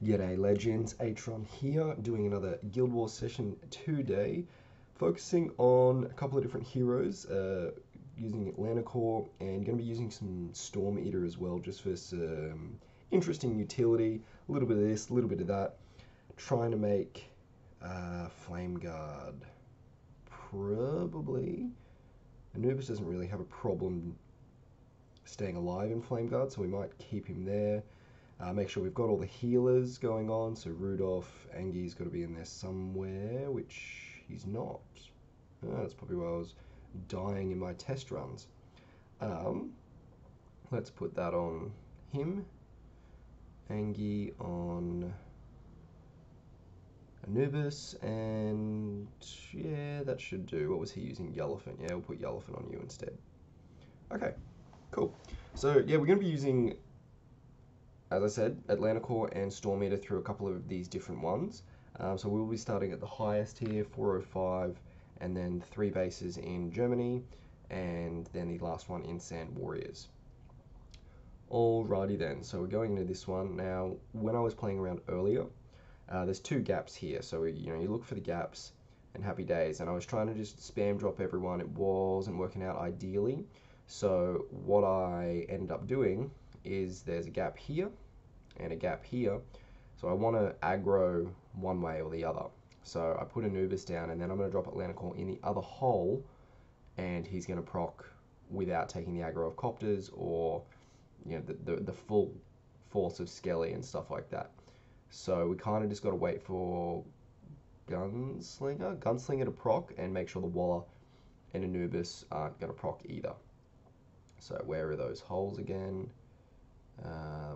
G'day legends, Atron here, doing another Guild Wars session today, focusing on a couple of different heroes, using Atlanticore, and going to be using some Storm Eater as well, just for some interesting utility, a little bit of this, a little bit of that, trying to make Flame Guard, probably. Anubis doesn't really have a problem staying alive in Flame Guard, so we might keep him there. Make sure we've got all the healers going on, so Rudolph, Angie's got to be in there somewhere, which he's not. That's probably why I was dying in my test runs. Let's put that on him. Angie on Anubis, and yeah, that should do. What was he using? Yellowfin. Yeah, we'll put Yellowfin on you instead. Okay, cool. So yeah, we're going to be using, as I said, Atlanticore and Storm Eater through a couple of these different ones. So we'll be starting at the highest here, 405, and then 3 bases in Germany, and then the last one in Sand Warriors. Alrighty then, so we're going into this one. Now, when I was playing around earlier, there's 2 gaps here, so you look for the gaps, and happy days, and I was trying to just spam drop everyone. It wasn't working out ideally, so what I ended up doing is there's a gap here, and a gap here, so I want to aggro one way or the other. So I put Anubis down, and then I'm going to drop Atlanticore in the other hole, and he's going to proc without taking the aggro of Copters or the full force of Skelly and stuff like that. So we kind of just got to wait for Gunslinger to proc and make sure the Walla and Anubis aren't going to proc either. So where are those holes again?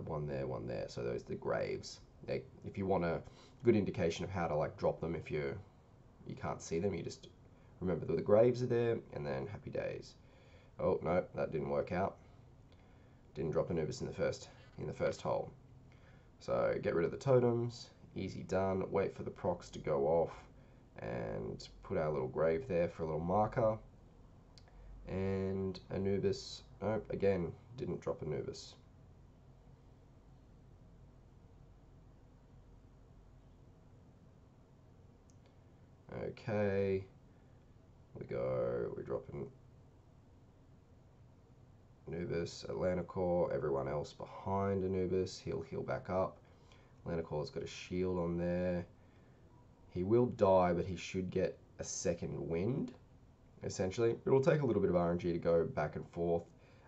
One there, one there. So those are the graves. If you want a good indication of how to drop them, if you can't see them, you just remember that the graves are there, and then happy days. Oh no, that didn't work out. Didn't drop Anubis in the first hole. So get rid of the totems. Easy done. Wait for the procs to go off, and put our little grave there for a little marker. And Anubis. Nope, again didn't drop Anubis. Okay, we're dropping Anubis, Atlanticore, everyone else behind Anubis, he'll heal back up. Atlanticore's got a shield on there. He will die, but he should get a second wind, essentially. It'll take a little bit of RNG to go back and forth.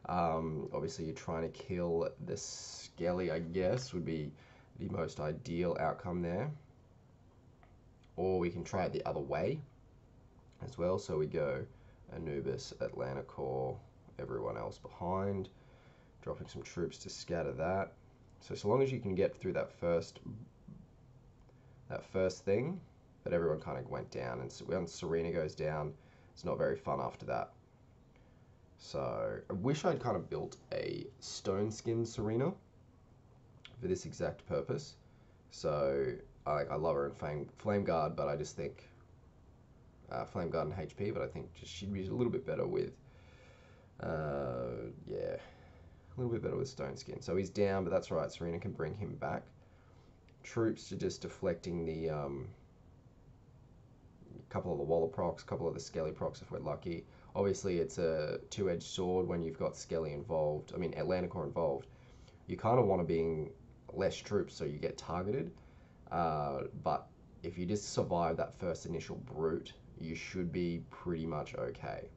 Obviously you're trying to kill the Skelly, I guess, would be the most ideal outcome there. Or we can try it the other way as well. So we go Anubis, Atlanticore, everyone else behind, dropping some troops to scatter that. So long as you can get through that first thing, but everyone kind of went down, and so once Serena goes down, it's not very fun after that. So I wish I'd kind of built a stone skin Serena for this exact purpose. So I love her in Flame Guard, but I just think Flame Guard and HP, but I think just she'd be a little bit better with yeah, a little bit better with Stone Skin. So he's down, but that's right, Serena can bring him back. Troops are just deflecting the couple of the Walla procs, couple of the Skelly procs if we're lucky. Obviously it's a two-edged sword when you've got Skelly involved, I mean Atlanticore involved. You kind of want to be less troops so you get targeted, but if you just survive that first initial brute, you should be pretty much okay.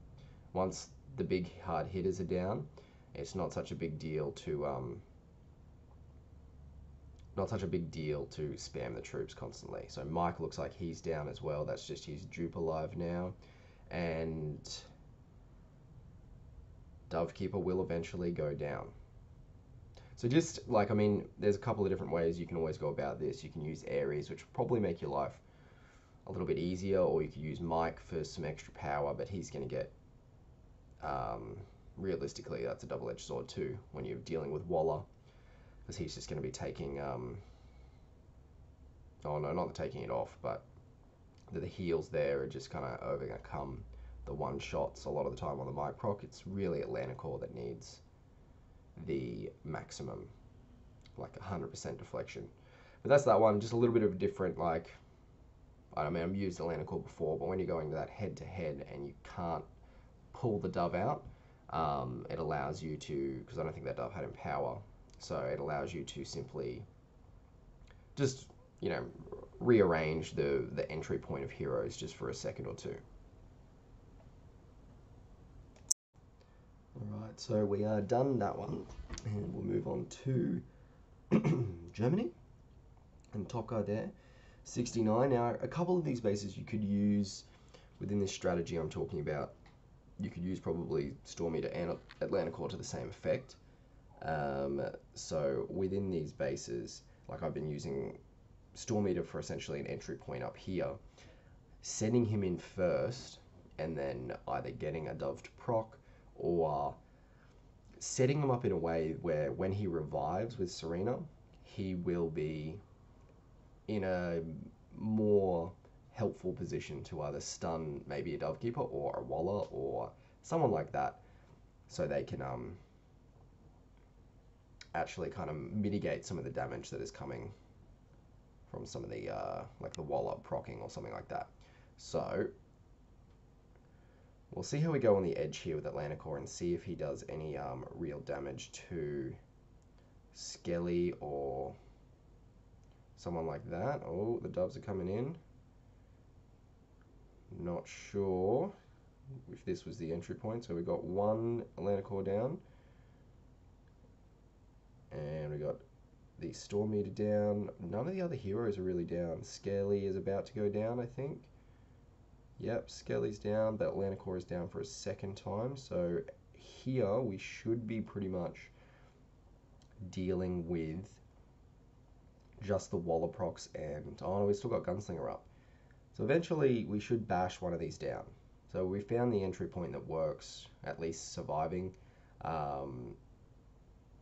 Once the big hard hitters are down, it's not such a big deal to spam the troops constantly. So Mike looks like he's down as well. That's just his dupe alive now, and Dovekeeper will eventually go down. So just I mean, there's a couple of different ways you can always go about this. You can use Ares, which will probably make your life a little bit easier, or you could use Mike for some extra power, but he's going to get, realistically, that's a double-edged sword too when you're dealing with Walla, because he's just going to be taking, oh no, not taking it off, but the heals there are just kind of overcome the one-shots a lot of the time on the Mike proc. It's really Atlanticore that needs the maximum, 100% deflection. But that's that one, just a little bit of a different, like, I mean, I've used Atlanticore before, but when you're going to that head-to-head and you can't pull the dove out, it allows you to, because I don't think that dove had Empower, so it allows you to simply just, you know, rearrange the entry point of heroes just for a second or two. Alright, so we are done that one, and we'll move on to Germany, and top guy there, 69. Now, a couple of these bases you could use within this strategy I'm talking about. You could use probably Storm Eater and Atlanticore to the same effect. So within these bases, like I've been using Storm Eater for essentially an entry point up here, sending him in first, and then either getting a dove to proc, or setting him up in a way where when he revives with Serena, he will be in a more helpful position to either stun maybe a Dovekeeper or a Walla or someone like that, so they can actually kind of mitigate some of the damage that is coming from some of the like the Walla procking or something like that. So we'll see how we go on the edge here with Atlanticore and see if he does any real damage to Skelly or someone like that. Oh, the doves are coming in. Not sure if this was the entry point. So we got one Atlanticore down, and we got the Storm Eater down. None of the other heroes are really down. Skelly is about to go down, I think. Yep, Skelly's down, but Atlanticore is down for a second time. So here we should be pretty much dealing with just the Walla procs, and oh no, we still got Gunslinger up. So eventually we should bash one of these down. So we found the entry point that works, at least surviving.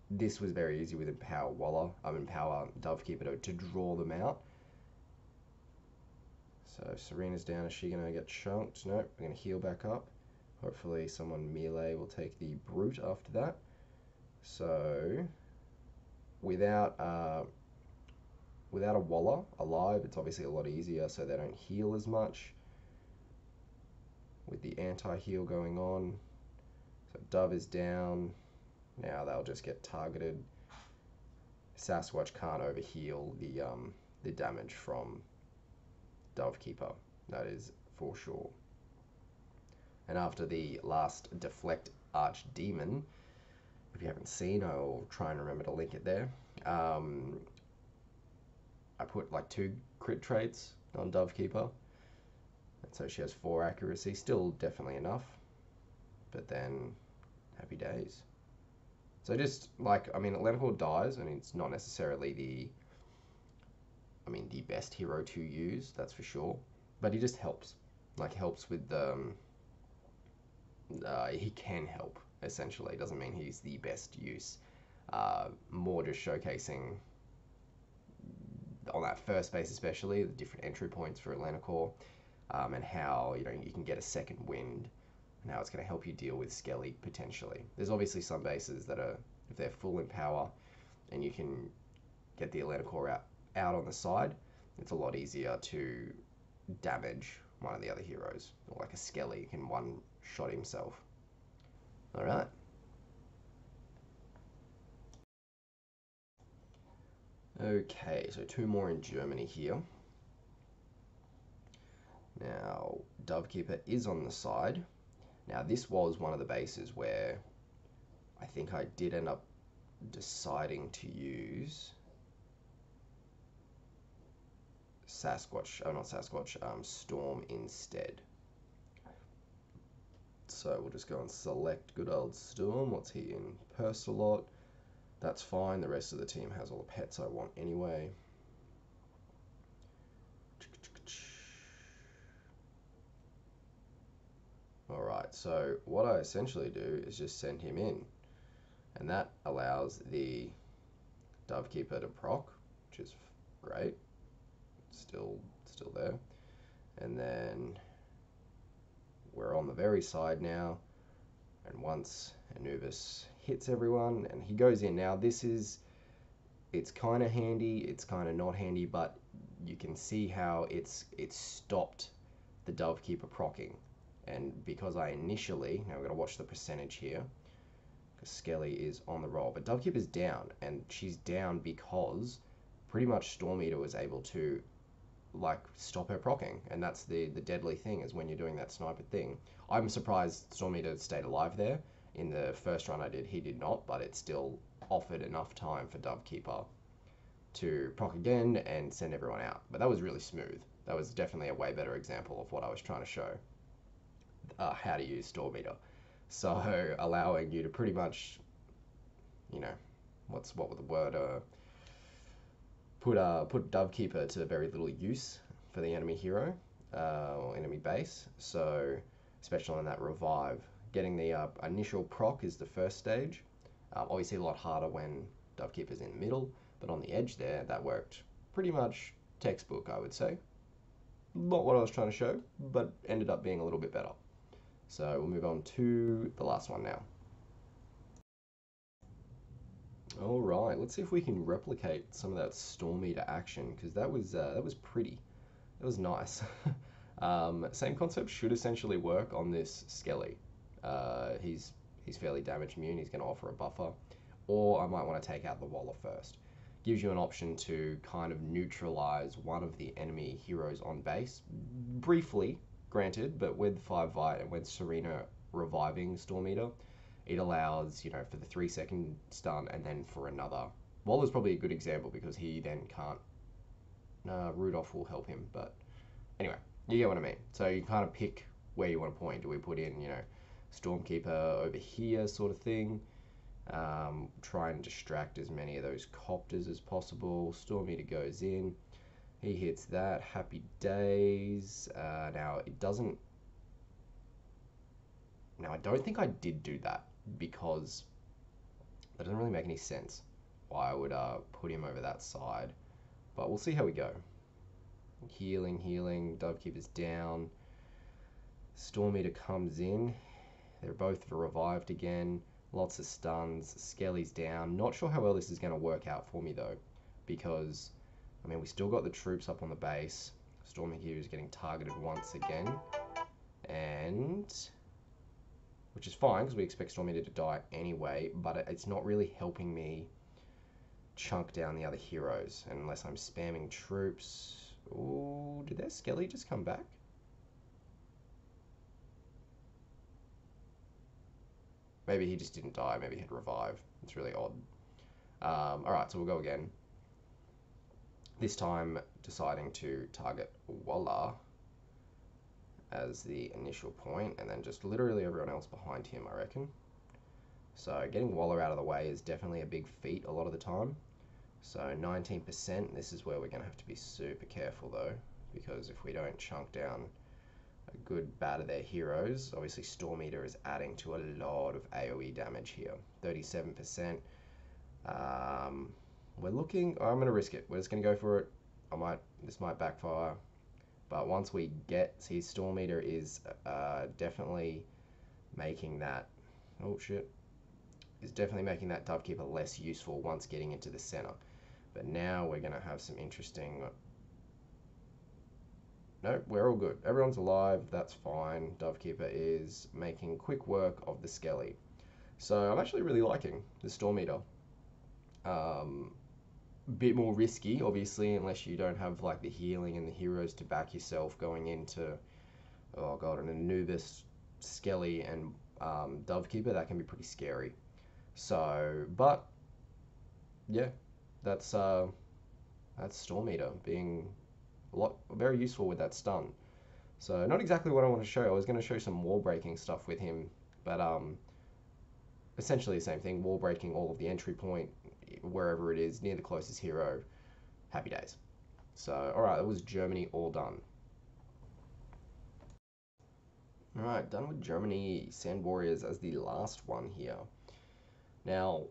This was very easy with Empower Walla, Empower Dovekeeper to draw them out. So Serena's down. Is she going to get chunked? Nope, we're going to heal back up. Hopefully someone melee will take the Brute after that. So without a Walla alive, it's obviously a lot easier, so they don't heal as much. With the anti-heal going on. So Dove is down. Now they'll just get targeted. Sasquatch can't overheal the damage from Dovekeeper. That is for sure. And after the last Deflect Archdemon, if you haven't seen, I'll try and remember to link it there. I put like 2 crit traits on Dovekeeper. And so she has 4 accuracy. Still definitely enough. But then, happy days. So just like, I mean, Atlanticore dies, and it's not necessarily the best hero to use, that's for sure. But he just helps. Like, helps with the... he can help, essentially. Doesn't mean he's the best use. More just showcasing, on that first base especially, the different entry points for Atlanticore, and how, you know, you can get a second wind, and how it's going to help you deal with Skelly, potentially. There's obviously some bases that are, if they're full in power, and you can get the Atlanticore out on the side, it's a lot easier to damage one of the other heroes. Or like a Skelly can one-shot himself. Alright. Okay, so 2 more in Germany here. Now, Dovekeeper is on the side. Now, this was one of the bases where I think I did end up deciding to use Storm instead. So we'll just go and select good old Storm. What's he in? Persalot. That's fine. The rest of the team has all the pets I want anyway. Alright, so what I essentially do is just send him in. And that allows the Dovekeeper to proc, which is great. Still there. And then we're on the very side now. And once Anubis hits everyone and he goes in. Now this is It's kind of handy, it's kind of not handy, but you can see how it's stopped the Dovekeeper procking. And because I initially, now we're going to watch the percentage here, because Skelly is on the roll, but Dovekeeper's down, and she's down because pretty much Storm Eater was able to like stop her procking, and that's the deadly thing is when you're doing that sniper thing. I'm surprised Storm Eater stayed alive there. In the first run I did, he did not, but it still offered enough time for Dovekeeper to proc again and send everyone out. But that was really smooth. That was definitely a way better example of what I was trying to show, how to use Storm Eater. So allowing you to pretty much, you know, what was the word? Put Dovekeeper to very little use for the enemy hero or enemy base. So especially on that revive, getting the initial proc is the first stage. Obviously a lot harder when Dovekeeper's in the middle, but on the edge there, that worked pretty much textbook, I would say. Not what I was trying to show, but ended up being a little bit better. So we'll move on to the last one now. All right, let's see if we can replicate some of that Storm Eater action, because that was pretty. That was nice. Same concept should essentially work on this Skelly. He's fairly damage immune. He's going to offer a buffer, or I might want to take out the Walla first. Gives you an option to kind of neutralize one of the enemy heroes on base, briefly, granted, but with 5 Vite and with Serena reviving Storm Eater, it allows, you know, for the 3-second stun and then for another. Walla's probably a good example because he then can't. Rudolph will help him, but anyway, you get what I mean. So you kind of pick where you want to point. Do we put in, you know, Stormkeeper over here, sort of thing? Try and distract as many of those copters as possible. Storm Eater goes in. He hits that. Happy days. Now, it doesn't... Now, I don't think I did do that because that doesn't really make any sense why I would put him over that side. But we'll see how we go. Healing, healing. Dovekeeper's down. Storm Eater comes in. They're both revived again. Lots of stuns. Skelly's down. Not sure how well this is going to work out for me though, because I mean we still got the troops up on the base. Storm Eater is getting targeted once again, and which is fine because we expect Storm Eater to die anyway. But it's not really helping me chunk down the other heroes unless I'm spamming troops. Oh, did their Skelly just come back? Maybe he just didn't die. Maybe he'd revive. It's really odd. Alright, so we'll go again. This time deciding to target Walla as the initial point, and then just literally everyone else behind him, I reckon. So getting Walla out of the way is definitely a big feat a lot of the time. So 19%, this is where we're going to have to be super careful though, because if we don't chunk down a good bat of their heroes. Obviously Storm Eater is adding to a lot of AoE damage here. 37%. We're looking... I'm going to risk it. We're just going to go for it. This might backfire. But once we get... See, Storm Eater is definitely making that... Oh, shit. Is definitely making that Dovekeeper less useful once getting into the center. But now we're going to have some interesting... Nope, we're all good. Everyone's alive, that's fine. Dovekeeper is making quick work of the Skelly. So I'm actually really liking the Storm Eater. Bit more risky, obviously, unless you don't have like the healing and the heroes to back yourself going into, oh god, an Anubis, Skelly, and Dovekeeper. That can be pretty scary. So, but yeah, that's Storm Eater being very useful with that stun. So not exactly what I want to show. I was going to show some wall breaking stuff with him, but essentially the same thing. Wall breaking all of the entry point, wherever it is, near the closest hero. Happy days. So alright, that was Germany all done. Alright, done with Germany Sand Warriors as the last one here. Now,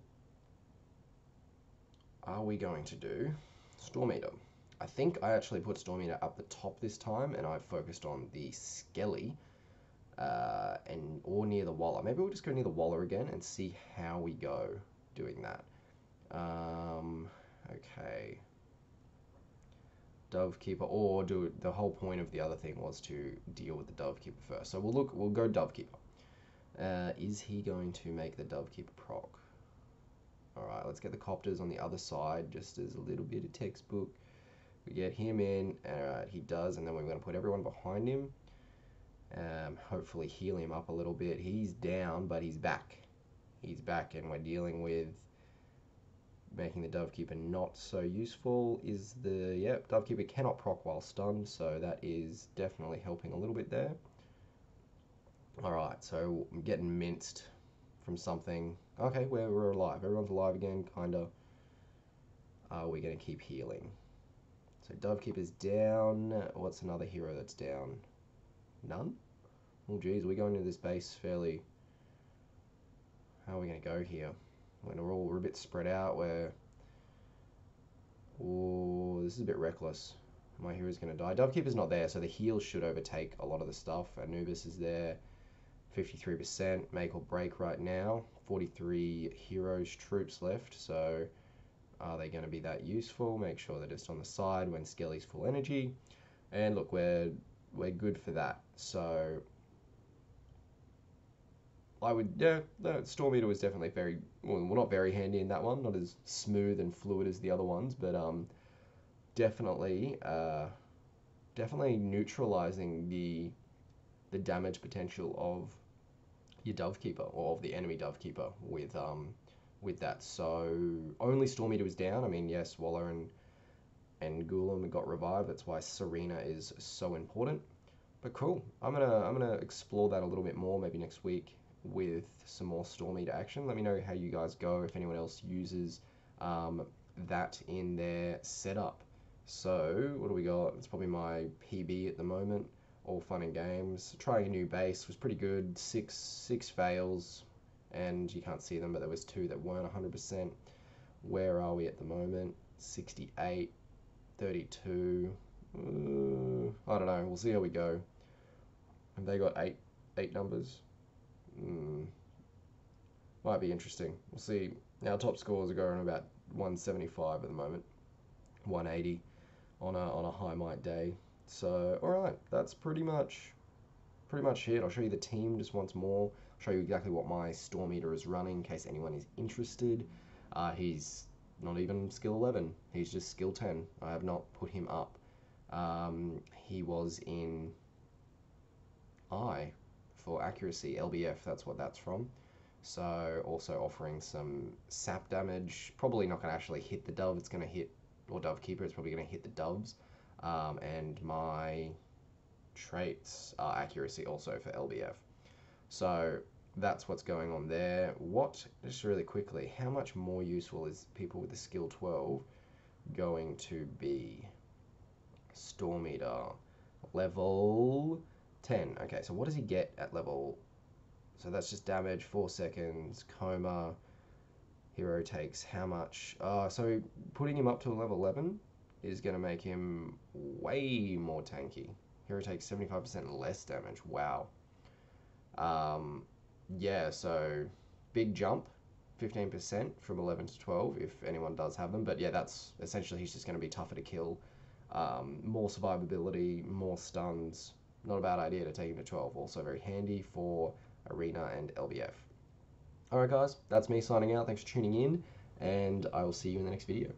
are we going to do Storm Eater? I think I actually put Storm Eater up the top this time, and I focused on the Skelly, or near the Walla. Maybe we'll just go near the Walla again and see how we go doing that. Okay. Dovekeeper, or do the whole point of the other thing was to deal with the Dovekeeper first. So we'll go Dovekeeper. Is he going to make the Dovekeeper proc? Alright, let's get the Copters on the other side, just as a little bit of textbook. We get him in, alright, he does, and then we're going to put everyone behind him. Hopefully heal him up a little bit. He's down, but he's back. He's back, and we're dealing with making the Dovekeeper not so useful. Dovekeeper cannot proc while stunned, so that is definitely helping a little bit there. Alright, so I'm getting minced from something. Okay, we're alive. Everyone's alive again, kinda. We're gonna keep healing. So Dovekeeper's down. What's another hero that's down? None? Oh geez, we're going into this base fairly... How are we gonna go here? When we're a bit spread out, oh, this is a bit reckless. My hero's gonna die. Dovekeeper's not there, so the heals should overtake a lot of the stuff. Anubis is there, 53%, make or break right now. 43 heroes, troops left, so are they gonna be that useful? Make sure they're just on the side when Skelly's full energy. And look, we're good for that. So the Storm Eater was definitely well, not very handy in that one, not as smooth and fluid as the other ones, but definitely neutralizing the damage potential of your Dovekeeper, or of the enemy Dovekeeper with that. So only Storm Eater was down. I mean, yes, Walla and Ghoulam got revived. That's why Serena is so important. But cool. I'm gonna explore that a little bit more maybe next week with some more Storm Eater action. Let me know how you guys go, if anyone else uses that in their setup. So what do we got? It's probably my PB at the moment. All fun and games. Trying a new base was pretty good. Six fails, and you can't see them, but there was 2 that weren't 100%. Where are we at the moment? 68, 32. I don't know. We'll see how we go. Have they got eight numbers? Might be interesting. We'll see. Our top scores are going about 175 at the moment, 180 on a high might day. So all right, that's pretty much it. I'll show you the team just once more. I'll show you exactly what my Storm Eater is running in case anyone is interested. He's not even skill 11. He's just skill 10. I have not put him up. He was in I for accuracy, LBF, that's what that's from. So also offering some sap damage. Probably not going to actually hit the dove. It's going to hit, or Dovekeeper, it's probably going to hit the doves. And my traits are accuracy also for LBF. So that's what's going on there. Just really quickly, how much more useful is people with the skill 12 going to be? Storm Eater, level 10. Okay, so what does he get at level? So that's just damage, 4 seconds, coma. Hero takes how much? So putting him up to a level 11 is going to make him way more tanky. Hero takes 75% less damage. Wow. Yeah, so big jump, 15% from 11 to 12 if anyone does have them. But yeah, that's essentially, he's just going to be tougher to kill. More survivability, more stuns. Not a bad idea to take him to 12. Also very handy for Arena and LBF. Alright guys, that's me signing out. Thanks for tuning in, and I will see you in the next video.